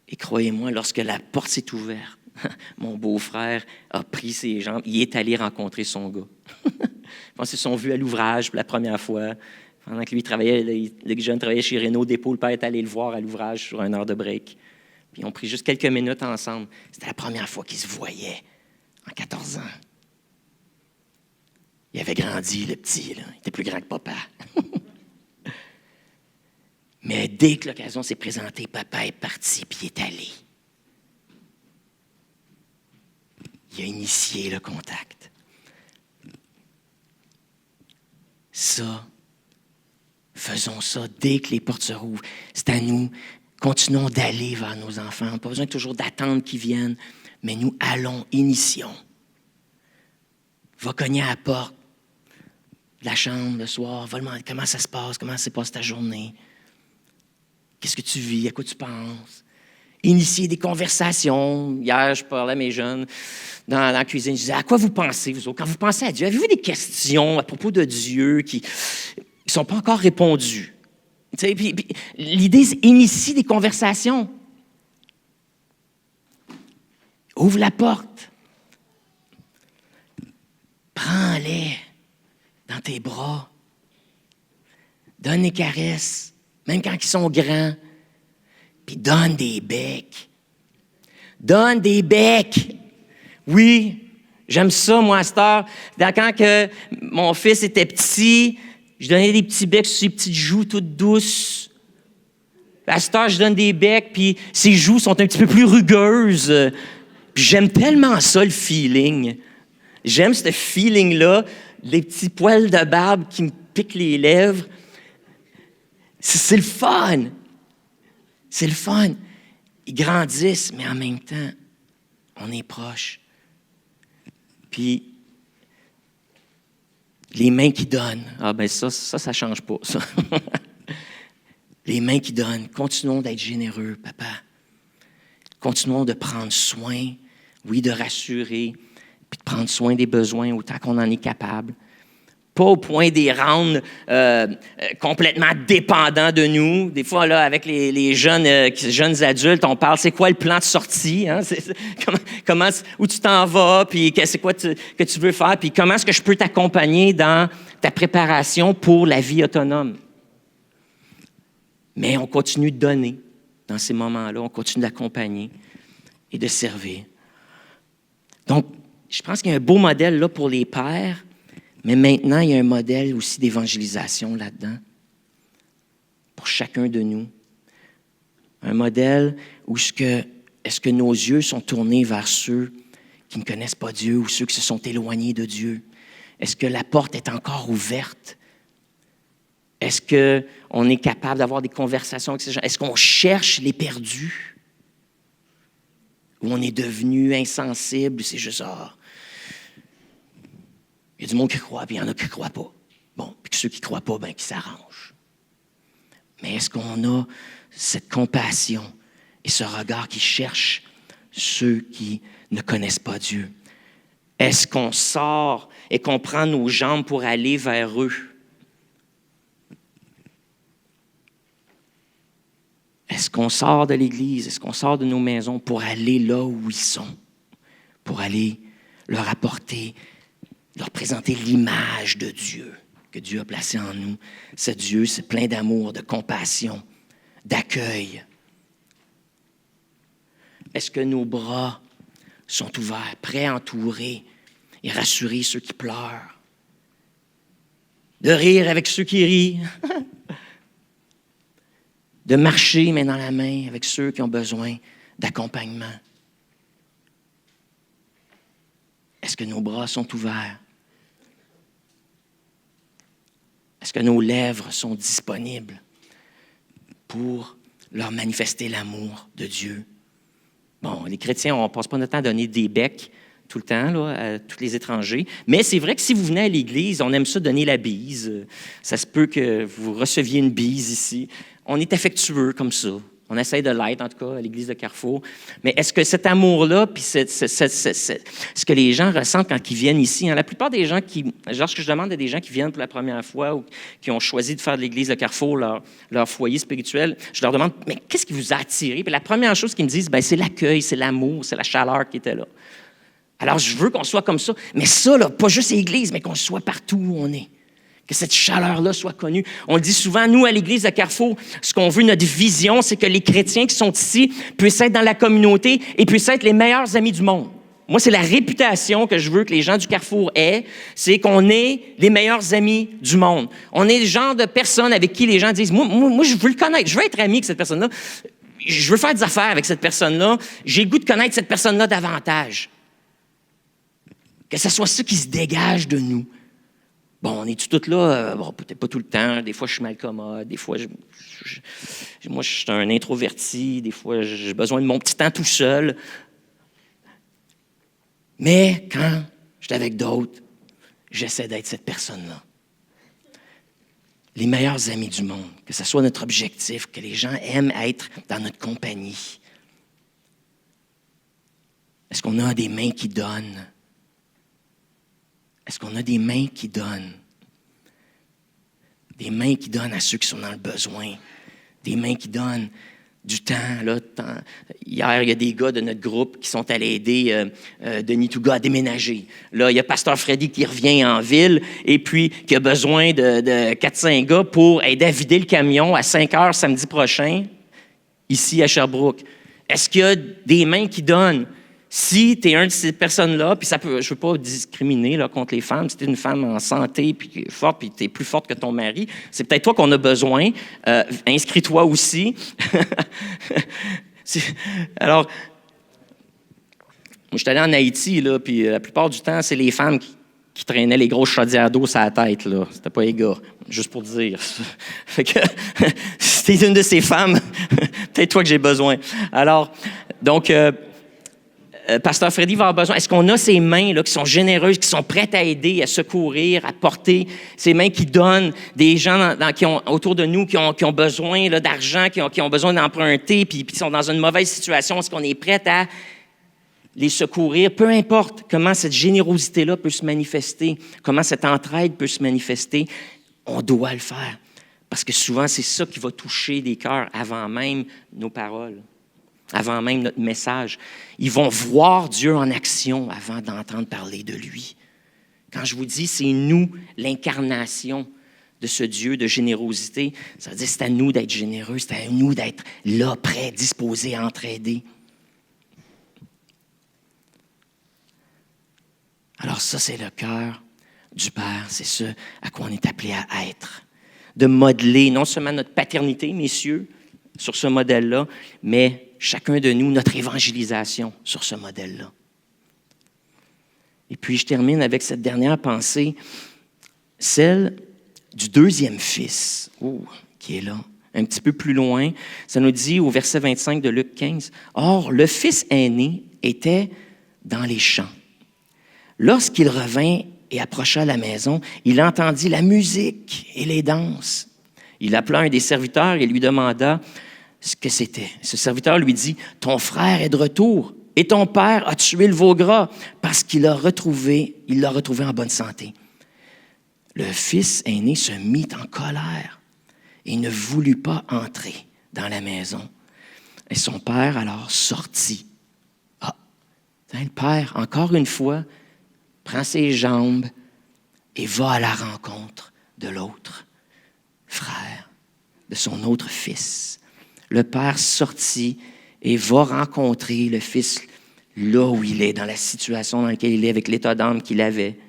Et croyez-moi, lorsque la porte s'est ouverte, mon beau-frère a pris ses jambes, il est allé rencontrer son gars. Je pense qu'ils se sont vus à l'ouvrage pour la première fois. Pendant que lui travaillait, le jeune travaillait chez Renault Dépôt, le père est allé le voir à l'ouvrage sur 1 heure de break. Puis ils ont pris juste quelques minutes ensemble. C'était la première fois qu'ils se voyaient en 14 ans. Il avait grandi, le petit, là. Il était plus grand que papa. Mais dès que l'occasion s'est présentée, papa est parti puis il est allé. Il a initié le contact. Ça, faisons ça dès que les portes se rouvrent. C'est à nous. Continuons d'aller vers nos enfants. On n'a pas besoin toujours d'attendre qu'ils viennent, mais nous allons, initions. Va cogner à la porte de la chambre le soir. Va demander comment ça se passe, comment se passe ta journée. Qu'est-ce que tu vis, à quoi tu penses? Initier des conversations. Hier, je parlais à mes jeunes dans la cuisine. Je disais, à quoi vous pensez, vous autres? Quand vous pensez à Dieu, avez-vous des questions à propos de Dieu qui ne sont pas encore répondues? Puis, l'idée, c'est initie des conversations. Ouvre la porte. Prends-les dans tes bras. Donne des caresses, même quand ils sont grands. Puis donne des becs. Donne des becs. Oui, j'aime ça, moi, à cette heure. Quand que mon fils était petit, je donnais des petits becs sur ses petites joues toutes douces. À cette heure, je donne des becs, puis ses joues sont un petit peu plus rugueuses. Puis j'aime tellement ça, le feeling. J'aime ce feeling-là, les petits poils de barbe qui me piquent les lèvres. C'est le fun. C'est le fun. Ils grandissent, mais en même temps, on est proche. Puis, les mains qui donnent. Ah ben ça change pas, ça. Les mains qui donnent. Continuons d'être généreux, papa. Continuons de prendre soin, oui, de rassurer, puis de prendre soin des besoins autant qu'on en est capable. Pas au point de les rendre complètement dépendants de nous. Des fois, là, avec les jeunes adultes, on parle, c'est quoi le plan de sortie? Hein? Où tu t'en vas, puis c'est quoi que tu veux faire, puis comment est-ce que je peux t'accompagner dans ta préparation pour la vie autonome? Mais on continue de donner dans ces moments-là, on continue d'accompagner et de servir. Donc, je pense qu'il y a un beau modèle là pour les pères, mais maintenant, il y a un modèle aussi d'évangélisation là-dedans, pour chacun de nous. Un modèle où est-ce que nos yeux sont tournés vers ceux qui ne connaissent pas Dieu ou ceux qui se sont éloignés de Dieu? Est-ce que la porte est encore ouverte? Est-ce qu'on est capable d'avoir des conversations avec ces gens? Est-ce qu'on cherche les perdus? Ou on est devenu insensible? C'est juste ça. Il y a du monde qui croit, puis il y en a qui ne croient pas. Bon, puis ceux qui ne croient pas, bien, qui s'arrangent. Mais est-ce qu'on a cette compassion et ce regard qui cherche ceux qui ne connaissent pas Dieu? Est-ce qu'on sort et qu'on prend nos jambes pour aller vers eux? Est-ce qu'on sort de l'Église? Est-ce qu'on sort de nos maisons pour aller là où ils sont? Pour aller leur apporter, leur présenter l'image de Dieu que Dieu a placée en nous. Ce Dieu, c'est plein d'amour, de compassion, d'accueil. Est-ce que nos bras sont ouverts, prêts à entourer et rassurer ceux qui pleurent? De rire avec ceux qui rient? De marcher main dans la main avec ceux qui ont besoin d'accompagnement? Est-ce que nos bras sont ouverts? Est-ce que nos lèvres sont disponibles pour leur manifester l'amour de Dieu? Bon, les chrétiens, on ne passe pas notre temps à donner des becs tout le temps là, à tous les étrangers. Mais c'est vrai que si vous venez à l'Église, on aime ça donner la bise. Ça se peut que vous receviez une bise ici. On est affectueux comme ça. On essaie de l'être, en tout cas, à l'Église de Carrefour. Mais est-ce que cet amour-là, puis ce que les gens ressentent quand ils viennent ici, hein, la plupart des gens lorsque je demande à des gens qui viennent pour la première fois ou qui ont choisi de faire de l'Église de Carrefour leur foyer spirituel, je leur demande, mais qu'est-ce qui vous a attiré? Puis la première chose qu'ils me disent, bien, c'est l'accueil, c'est l'amour, c'est la chaleur qui était là. Alors, je veux qu'on soit comme ça. Mais ça, là, pas juste à l'Église, mais qu'on soit partout où on est. Que cette chaleur-là soit connue. On le dit souvent, nous, à l'Église de Carrefour, ce qu'on veut, notre vision, c'est que les chrétiens qui sont ici puissent être dans la communauté et puissent être les meilleurs amis du monde. Moi, c'est la réputation que je veux que les gens du Carrefour aient, c'est qu'on est les meilleurs amis du monde. On est le genre de personnes avec qui les gens disent, moi, je veux le connaître, je veux être ami avec cette personne-là, je veux faire des affaires avec cette personne-là, j'ai le goût de connaître cette personne-là davantage. Que ce soit ça qui se dégage de nous. Bon, on est tous là, bon, peut-être pas tout le temps, des fois je suis mal commode, des fois moi je suis un introverti, des fois j'ai besoin de mon petit temps tout seul. Mais quand je suis avec d'autres, j'essaie d'être cette personne-là. Les meilleurs amis du monde, que ce soit notre objectif, que les gens aiment être dans notre compagnie. Est-ce qu'on a des mains qui donnent? Est-ce qu'on a des mains qui donnent? Des mains qui donnent à ceux qui sont dans le besoin. Des mains qui donnent du temps. Là, hier, il y a des gars de notre groupe qui sont allés aider Denis Touga à déménager. Là, il y a Pasteur Freddy qui revient en ville et puis qui a besoin de 4-5 gars pour aider à vider le camion à 5 heures samedi prochain, ici à Sherbrooke. Est-ce qu'il y a des mains qui donnent? Si tu es une de ces personnes-là, puis ça peut, je ne veux pas discriminer là, contre les femmes, si tu es une femme en santé, puis forte, puis tu es plus forte que ton mari, c'est peut-être toi qu'on a besoin. Inscris-toi aussi. Alors, moi, je suis allé en Haïti, là, puis la plupart du temps, c'est les femmes qui traînaient les grosses chaudières d'eau sur la tête. Là. C'était pas les gars, juste pour dire. Fait que, si tu es une de ces femmes, peut-être toi que j'ai besoin. Alors, donc... Pasteur Freddy va avoir besoin. Est-ce qu'on a ces mains là, qui sont généreuses, qui sont prêtes à aider, à secourir, à porter, ces mains qui donnent, des gens qui ont, autour de nous qui ont besoin là, d'argent, qui ont besoin d'emprunter, puis qui sont dans une mauvaise situation? Est-ce qu'on est prêt à les secourir? Peu importe comment cette générosité-là peut se manifester, comment cette entraide peut se manifester, on doit le faire. Parce que souvent, c'est ça qui va toucher des cœurs avant même nos paroles, avant même notre message. Ils vont voir Dieu en action avant d'entendre parler de lui. Quand je vous dis, c'est nous, l'incarnation de ce Dieu de générosité, ça veut dire que c'est à nous d'être généreux, c'est à nous d'être là, prêts, disposés à entraider. Alors ça, c'est le cœur du Père, c'est ce à quoi on est appelé à être. De modeler non seulement notre paternité, messieurs, sur ce modèle-là, mais chacun de nous, notre évangélisation sur ce modèle-là. Et puis, je termine avec cette dernière pensée, celle du deuxième fils, qui est là, un petit peu plus loin. Ça nous dit au verset 25 de Luc 15, « Or, le fils aîné était dans les champs. Lorsqu'il revint et approcha la maison, il entendit la musique et les danses. Il appela un des serviteurs et lui demanda ce que c'était. Ce serviteur lui dit, « Ton frère est de retour et ton père a tué le veau gras parce qu'il l'a retrouvé en bonne santé. » Le fils aîné se mit en colère et ne voulut pas entrer dans la maison. Et son père alors sortit. Le père, encore une fois, prend ses jambes et va à la rencontre de l'autre frère, de son autre fils. Le père sortit et va rencontrer le fils là où il est, dans la situation dans laquelle il est, avec l'état d'âme qu'il avait.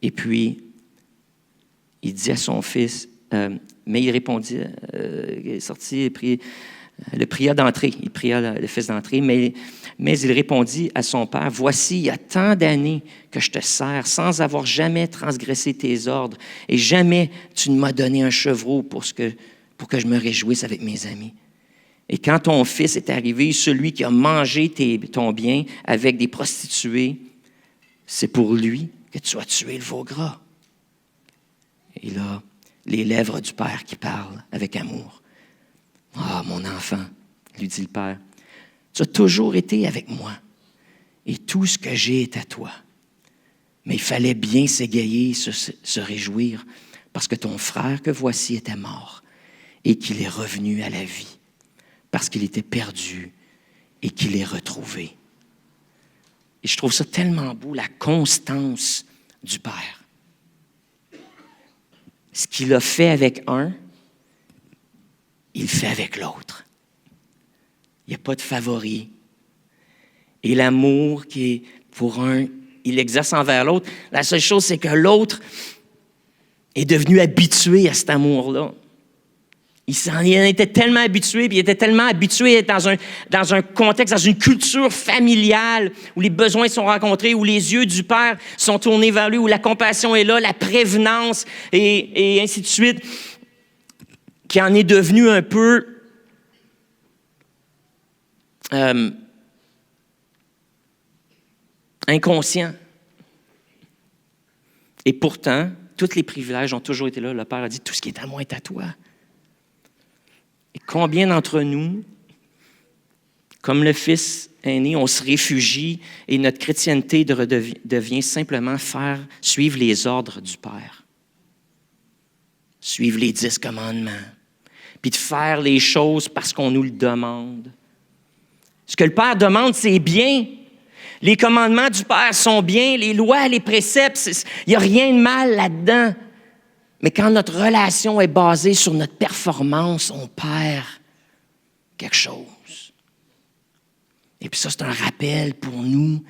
Et puis, il dit à son fils, mais il répondit, il est sorti et le pria d'entrer. Il pria le fils d'entrer, mais il répondit à son père, « Voici, il y a tant d'années que je te sers sans avoir jamais transgressé tes ordres, et jamais tu ne m'as donné un chevreau pour que je me réjouisse avec mes amis. Et quand ton fils est arrivé, celui qui a mangé ton bien avec des prostituées, c'est pour lui que tu as tué le veau gras. » Et là, les lèvres du père qui parlent avec amour. « Ah, mon enfant, lui dit le père, tu as toujours été avec moi, et tout ce que j'ai est à toi. Mais il fallait bien s'égayer, se réjouir, parce que ton frère que voici était mort, et qu'il est revenu à la vie, parce qu'il était perdu et qu'il est retrouvé. » Et je trouve ça tellement beau, la constance du Père. Ce qu'il a fait avec un, il le fait avec l'autre. Il n'y a pas de favori. Et l'amour qui est pour un, il l'exerce envers l'autre. La seule chose, c'est que l'autre est devenu habitué à cet amour-là. Il en était tellement habitué, puis il était tellement habitué à être dans un contexte, dans une culture familiale, où les besoins sont rencontrés, où les yeux du Père sont tournés vers lui, où la compassion est là, la prévenance, et ainsi de suite, qui en est devenu un peu inconscient. Et pourtant, tous les privilèges ont toujours été là. Le Père a dit, tout ce qui est à moi est à toi. Et combien d'entre nous, comme le fils aîné, on se réfugie et notre chrétienté devient simplement suivre les ordres du Père. Suivre les 10 commandements. puis de faire les choses parce qu'on nous le demande. Ce que le Père demande, c'est bien. Les commandements du Père sont bien, les lois, les préceptes, il n'y a rien de mal là-dedans. Mais quand notre relation est basée sur notre performance, on perd quelque chose. Et puis ça, c'est un rappel pour nous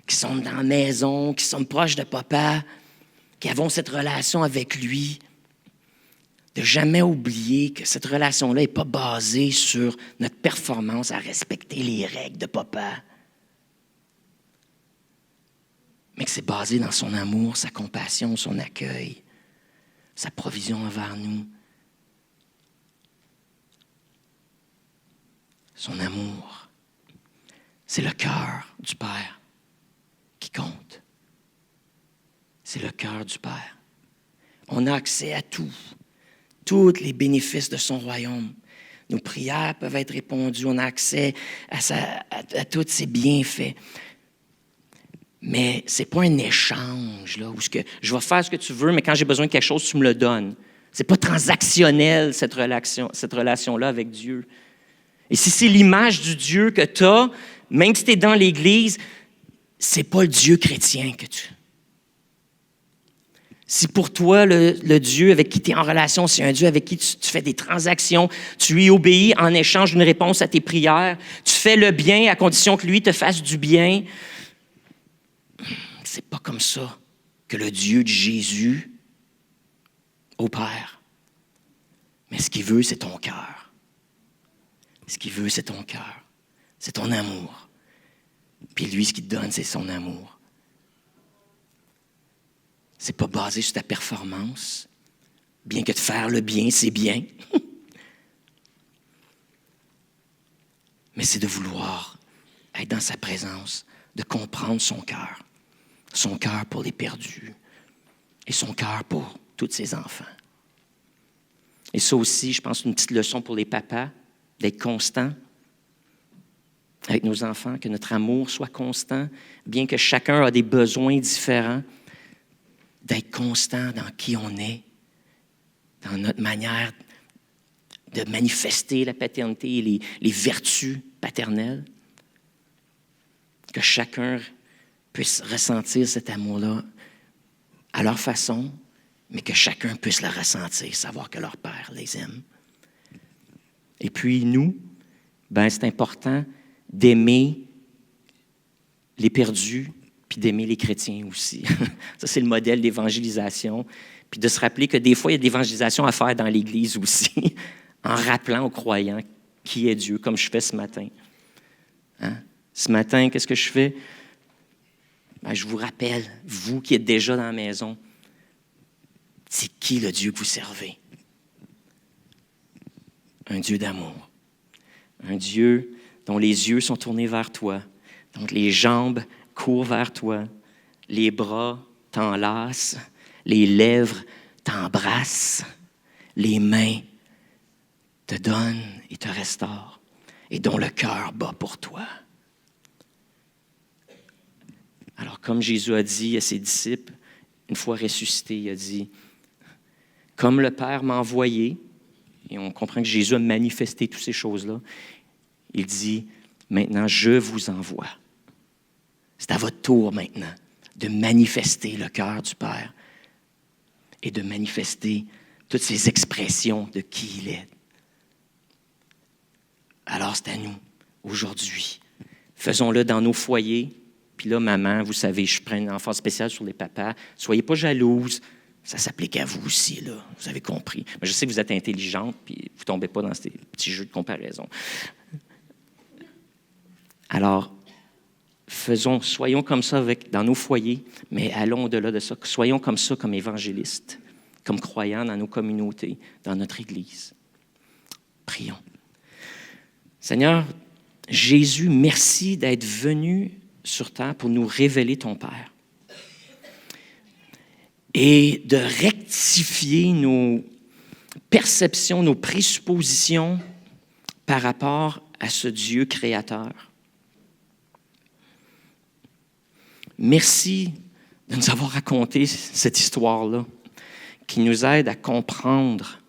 qui sommes dans la maison, qui sommes proches de Papa, qui avons cette relation avec lui, de jamais oublier que cette relation-là n'est pas basée sur notre performance à respecter les règles de Papa, mais que c'est basé dans son amour, sa compassion, son accueil, sa provision envers nous, son amour. C'est le cœur du Père qui compte. C'est le cœur du Père. On a accès à tout, tous les bénéfices de son royaume. Nos prières peuvent être répondues, on a accès à tous ses bienfaits. Mais ce n'est pas un échange, là, où je vais faire ce que tu veux, mais quand j'ai besoin de quelque chose, tu me le donnes. Ce n'est pas transactionnel, cette relation-là avec Dieu. Et si c'est l'image du Dieu que tu as, même si tu es dans l'Église, ce n'est pas le Dieu chrétien que tu as. Si pour toi, le Dieu avec qui tu es en relation, c'est un Dieu avec qui tu fais des transactions, tu lui obéis en échange d'une réponse à tes prières, tu fais le bien à condition que lui te fasse du bien, c'est pas comme ça que le Dieu de Jésus opère. Mais ce qu'il veut, c'est ton cœur. Ce qu'il veut, c'est ton cœur. C'est ton amour. Puis lui, ce qu'il te donne, c'est son amour. C'est pas basé sur ta performance, bien que de faire le bien, c'est bien. Mais c'est de vouloir être dans sa présence, de comprendre son cœur pour les perdus et son cœur pour tous ses enfants. Et ça aussi, je pense, une petite leçon pour les papas, d'être constant avec nos enfants, que notre amour soit constant, bien que chacun a des besoins différents, d'être constant dans qui on est, dans notre manière de manifester la paternité et les vertus paternelles, que chacun puisse ressentir cet amour-là à leur façon, mais que chacun puisse le ressentir, savoir que leur Père les aime. Et puis nous, c'est important d'aimer les perdus, puis d'aimer les chrétiens aussi. Ça, c'est le modèle d'évangélisation. Puis de se rappeler que des fois, il y a de l'évangélisation à faire dans l'Église aussi, en rappelant aux croyants qui est Dieu, comme je fais ce matin. Hein? Ce matin, qu'est-ce que je fais? Je vous rappelle, vous qui êtes déjà dans la maison, c'est qui le Dieu que vous servez? Un Dieu d'amour. Un Dieu dont les yeux sont tournés vers toi, dont les jambes courent vers toi, les bras t'enlacent, les lèvres t'embrassent, les mains te donnent et te restaurent, et dont le cœur bat pour toi. Alors, comme Jésus a dit à ses disciples, une fois ressuscité, il a dit, « Comme le Père m'a envoyé », et on comprend que Jésus a manifesté toutes ces choses-là, il dit, « Maintenant, je vous envoie. » C'est à votre tour maintenant de manifester le cœur du Père et de manifester toutes ces expressions de qui il est. Alors, c'est à nous, aujourd'hui. Faisons-le dans nos foyers. Puis là, maman, vous savez, je prends une emphase spéciale sur les papas. Soyez pas jalouses. Ça s'applique à vous aussi, là. Vous avez compris. Mais je sais que vous êtes intelligente, puis vous ne tombez pas dans ces petits jeux de comparaison. Alors, soyons comme ça dans nos foyers, mais allons au-delà de ça. Soyons comme ça comme évangélistes, comme croyants dans nos communautés, dans notre Église. Prions. Seigneur, Jésus, merci d'être venu sur terre pour nous révéler ton Père et de rectifier nos perceptions, nos présuppositions par rapport à ce Dieu créateur. Merci de nous avoir raconté cette histoire-là qui nous aide à comprendre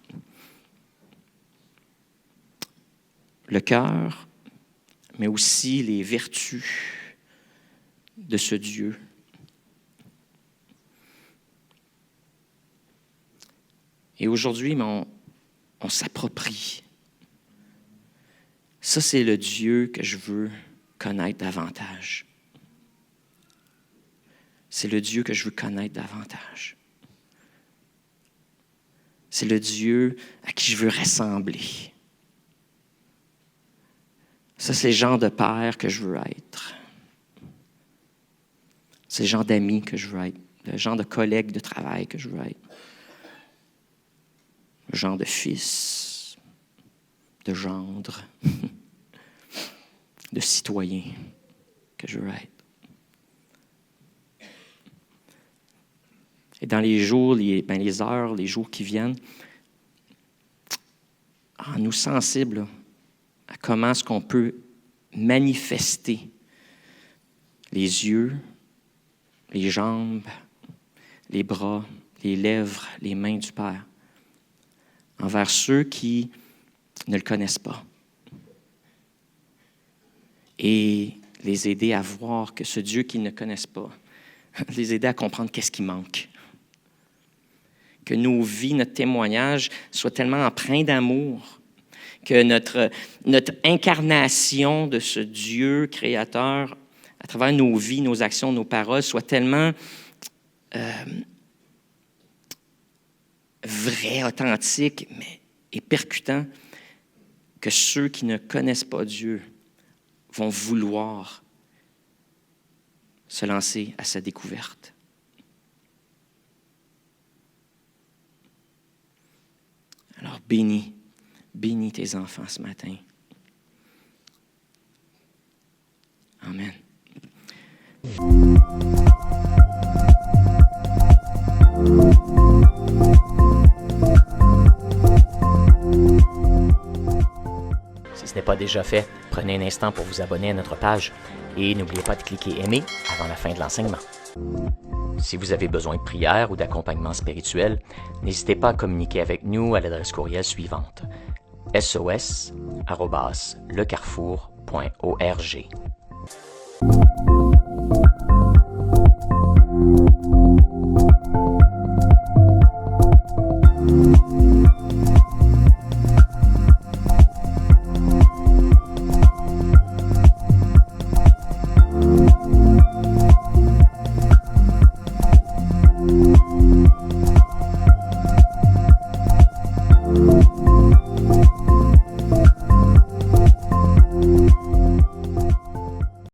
le cœur, mais aussi les vertus de ce Dieu. Et aujourd'hui, on s'approprie. Ça, c'est le Dieu que je veux connaître davantage. C'est le Dieu que je veux connaître davantage. C'est le Dieu à qui je veux ressembler. Ça, c'est le genre de père que je veux être. C'est le genre d'amis que je veux être. Le genre de collègue de travail que je veux être. Le genre de fils, de gendre, de citoyen que je veux être. Et dans les jours, les heures, les jours qui viennent, rends-nous sensibles à comment est-ce qu'on peut manifester les yeux, les jambes, les bras, les lèvres, les mains du Père envers ceux qui ne le connaissent pas. Et les aider à voir que ce Dieu qu'ils ne connaissent pas, les aider à comprendre qu'est-ce qui manque. Que nos vies, notre témoignage soit tellement empreint d'amour, que notre incarnation de ce Dieu créateur, à travers nos vies, nos actions, nos paroles, soit tellement vrai, authentique et percutant que ceux qui ne connaissent pas Dieu vont vouloir se lancer à sa découverte. Alors bénis tes enfants ce matin. Amen. Si ce n'est pas déjà fait, prenez un instant pour vous abonner à notre page et n'oubliez pas de cliquer « Aimer » avant la fin de l'enseignement. Si vous avez besoin de prière ou d'accompagnement spirituel, n'hésitez pas à communiquer avec nous à l'adresse courriel suivante: sos@lecarrefour.org.